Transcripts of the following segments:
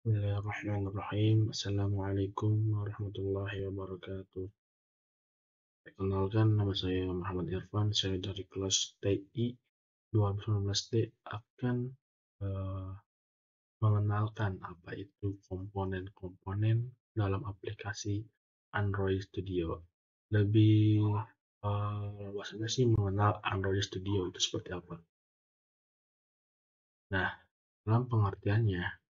Bismillahirrahmanirrahim. Assalamualaikum warahmatullahi wabarakatuh. Perkenalkan, nama saya Muhammad Irfan. Saya dari kelas TI 2019D akan eh, mengenalkan apa itu komponen-komponen dalam aplikasi Android Studio. Lebih luasnya sih mengenal Android Studio itu seperti apa. Nah, dalam pengertiannya,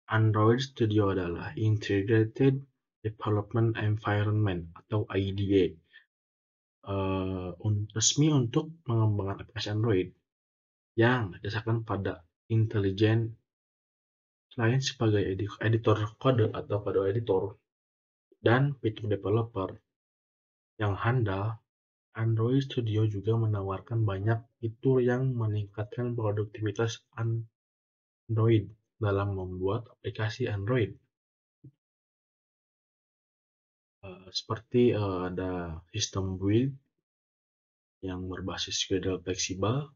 Android Studio adalah Integrated Development Environment atau IDE, resmi untuk mengembangkan aplikasi Android yang didasarkan pada intelijen selain sebagai editor kode atau kode editor dan fitur developer yang handal. Android Studio juga menawarkan banyak fitur yang meningkatkan produktivitas Android dalam membuat aplikasi Android. Seperti ada sistem build yang berbasis schedule fleksibel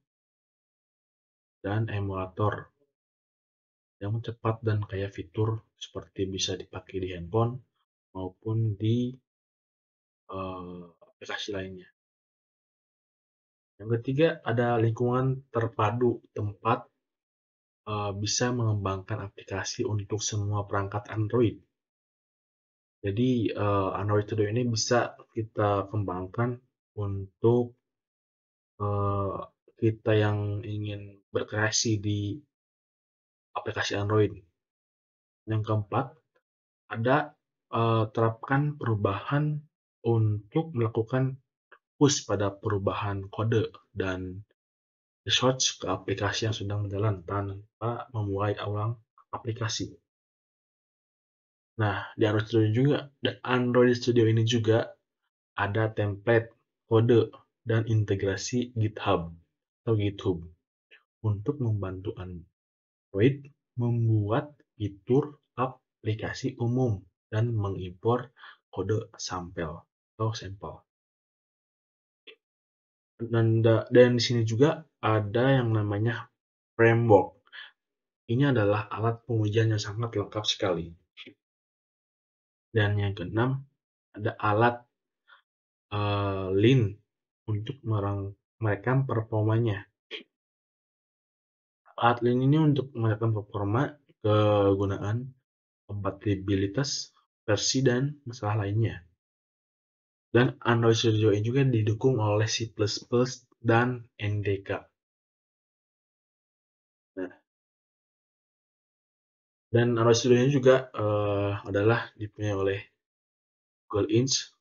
dan emulator yang cepat dan kaya fitur seperti bisa dipakai di handphone maupun di aplikasi lainnya. Yang ketiga, ada lingkungan terpadu tempat bisa mengembangkan aplikasi untuk semua perangkat Android. Jadi Android Studio ini bisa kita kembangkan untuk kita yang ingin berkreasi di aplikasi Android. Yang keempat, ada terapkan perubahan untuk melakukan push pada perubahan kode dan search ke aplikasi yang sedang berjalan tanpa memulai ulang aplikasi. Nah, di Android Studio ini juga ada template kode dan integrasi GitHub atau GitHub untuk membantu Android membuat fitur aplikasi umum dan mengimpor kode sampel atau sampel. Dan di sini juga ada yang namanya framework. Ini adalah alat pengujian yang sangat lengkap sekali. Dan yang keenam, ada alat Lean untuk merekam performanya. Alat Lean ini untuk merekam performa, kegunaan, kompatibilitas, versi, dan masalah lainnya. Dan Android Studio ini juga didukung oleh C++ dan NDK. Nah, dan Android Studio ini juga adalah dipunyai oleh Google Inch,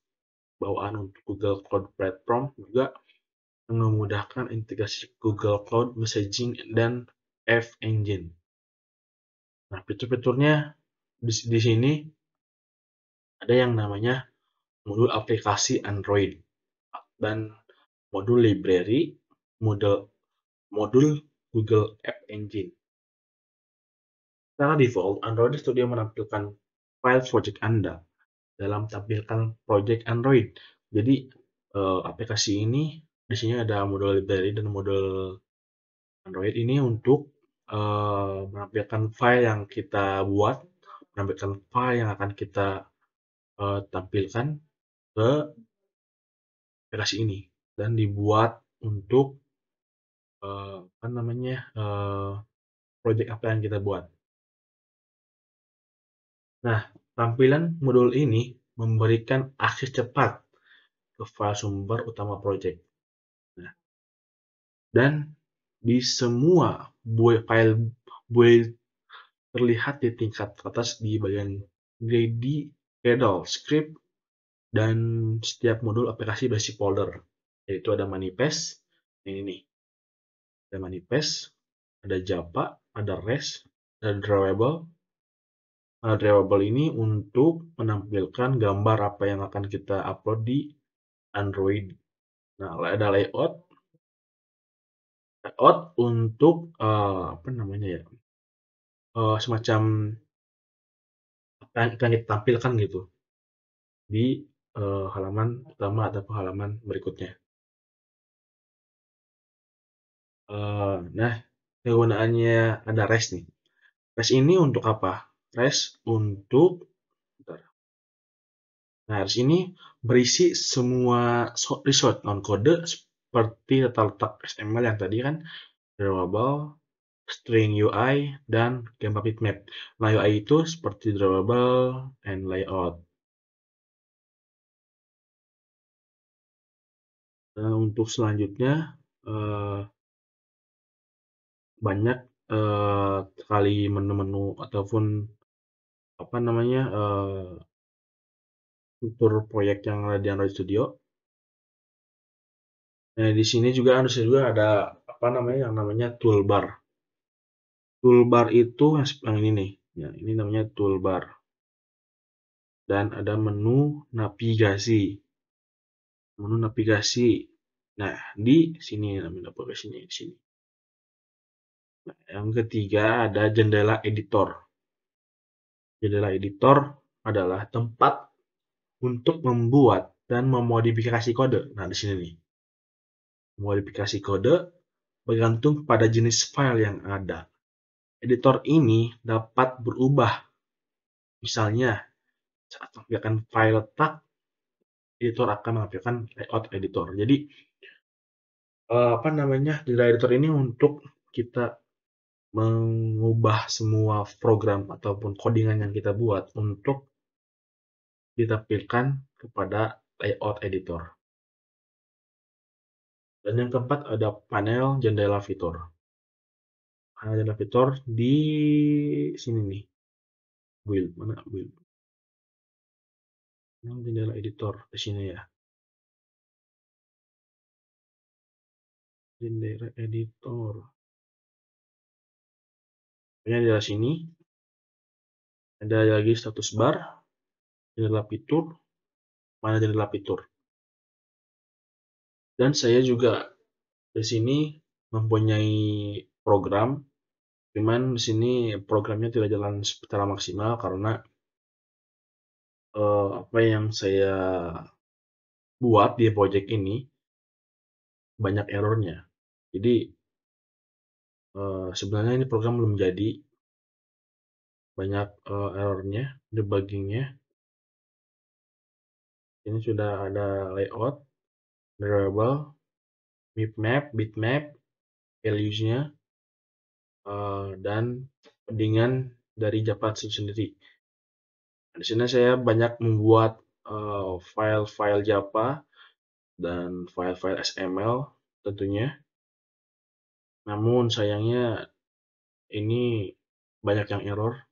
bawaan untuk Google Cloud Platform, juga memudahkan integrasi Google Cloud Messaging dan App Engine. Nah, fitur-fiturnya di sini ada yang namanya modul aplikasi Android dan modul library, modul Google App Engine. Secara default, Android Studio menampilkan file project Anda dalam tampilkan project Android. Jadi aplikasi ini di sini ada modul library dan modul Android ini untuk menampilkan file yang kita buat, menampilkan file yang akan kita tampilkan ke aplikasi ini dan dibuat untuk project apa yang kita buat. Nah, tampilan modul ini memberikan akses cepat ke file sumber utama project. Nah, dan di semua file build terlihat di tingkat atas di bagian Gradle, script, dan setiap modul aplikasi basic folder, yaitu ada manifest, ini nih, ada manifest, ada Java, ada REST, ada drawable. Drawable ini untuk menampilkan gambar apa yang akan kita upload di Android. Nah, ada layout untuk semacam apa yang akan kita tampilkan gitu di halaman utama atau halaman berikutnya. Nah, kegunaannya ada REST nih. REST ini untuk apa? refresh untuk bentar. Nah, di sini berisi semua result non kode seperti letak XML yang tadi kan, drawable, string UI, dan gambar bitmap. Nah, UI itu seperti drawable and layout. Nah, untuk selanjutnya banyak sekali menu-menu ataupun apa namanya fitur proyek yang ada di Android Studio. Nah, di sini juga ada apa namanya yang namanya toolbar. Toolbar itu yang ini nih. Ya, ini namanya toolbar. Dan ada menu navigasi. Menu navigasi. Nah, di sini namanya navigasinya di sini. Nah, yang ketiga ada jendela editor. Jendela editor adalah tempat untuk membuat dan memodifikasi kode. Nah, di sini nih. Modifikasi kode bergantung pada jenis file yang ada. Editor ini dapat berubah. Misalnya, saat menampilkan file letak, editor akan menampilkan layout editor. Jadi, apa namanya, jendela editor ini untuk kita mengubah semua program ataupun codingan yang kita buat untuk ditampilkan kepada layout editor. Dan yang keempat ada panel jendela fitur. Panel jendela fitur di sini nih. Build, mana build? Panel jendela editor di sini ya. Jendela editor. Pokoknya di sini ada lagi status bar, jendela fitur, mana jendela fitur. Dan saya juga di sini mempunyai program, cuman di sini programnya tidak jalan secara maksimal karena apa yang saya buat di project ini banyak errornya. Jadi sebenarnya ini program belum jadi, banyak errornya, debuggingnya. Ini sudah ada layout, variable, bitmap, values-nya, dan codingan dari Java sendiri. Di sini saya banyak membuat file-file Java dan file-file XML tentunya. Namun sayangnya ini banyak yang error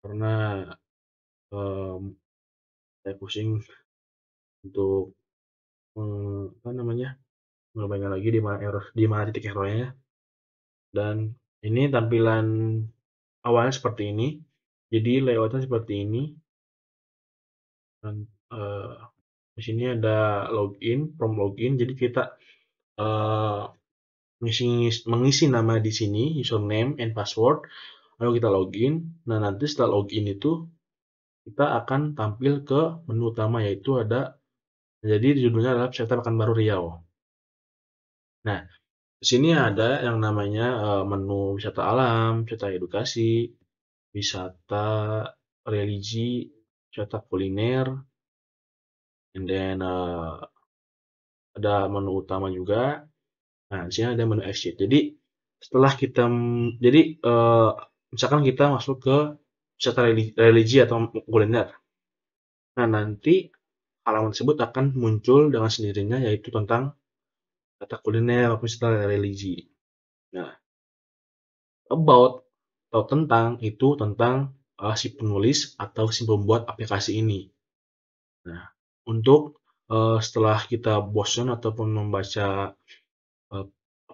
karena saya pusing untuk apa namanya mengembangkan lagi di mana titik errornya. Dan ini tampilan awalnya seperti ini. Jadi layoutnya seperti ini. Dan di sini ada login, from login. Jadi kita uh, mengisi nama di sini, username and password. Lalu kita login. Nah, nanti setelah login itu kita akan tampil ke menu utama, yaitu ada, jadi judulnya adalah Wisata Pekanbaru Riau. Nah, di sini ada yang namanya menu wisata alam, wisata edukasi, wisata religi, wisata kuliner, and then ada menu utama juga. Nah, di sini ada menu exit. Jadi setelah kita jadi misalkan kita masuk ke wisata religi atau kuliner. Nah, nanti halaman tersebut akan muncul dengan sendirinya, yaitu tentang wisata kuliner atau wisata religi. Nah, about atau tentang itu tentang si penulis atau si pembuat aplikasi ini. Nah, untuk setelah kita bosan ataupun membaca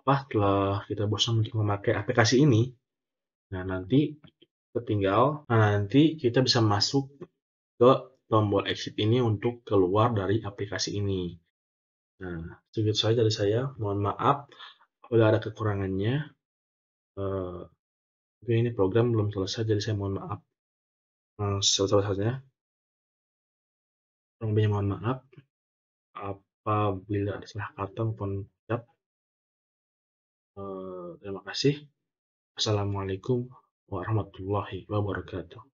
setelah kita bosan untuk memakai aplikasi ini, nah nanti kita bisa masuk ke tombol exit ini untuk keluar dari aplikasi ini. Nah, segitu saja dari saya. Mohon maaf apabila ada kekurangannya. Mungkin ini program belum selesai, jadi saya mohon maaf. Selesai-selesainya. Mohon maaf apabila ada salah kata maupun ucap. Terima kasih. Assalamualaikum warahmatullahi wabarakatuh.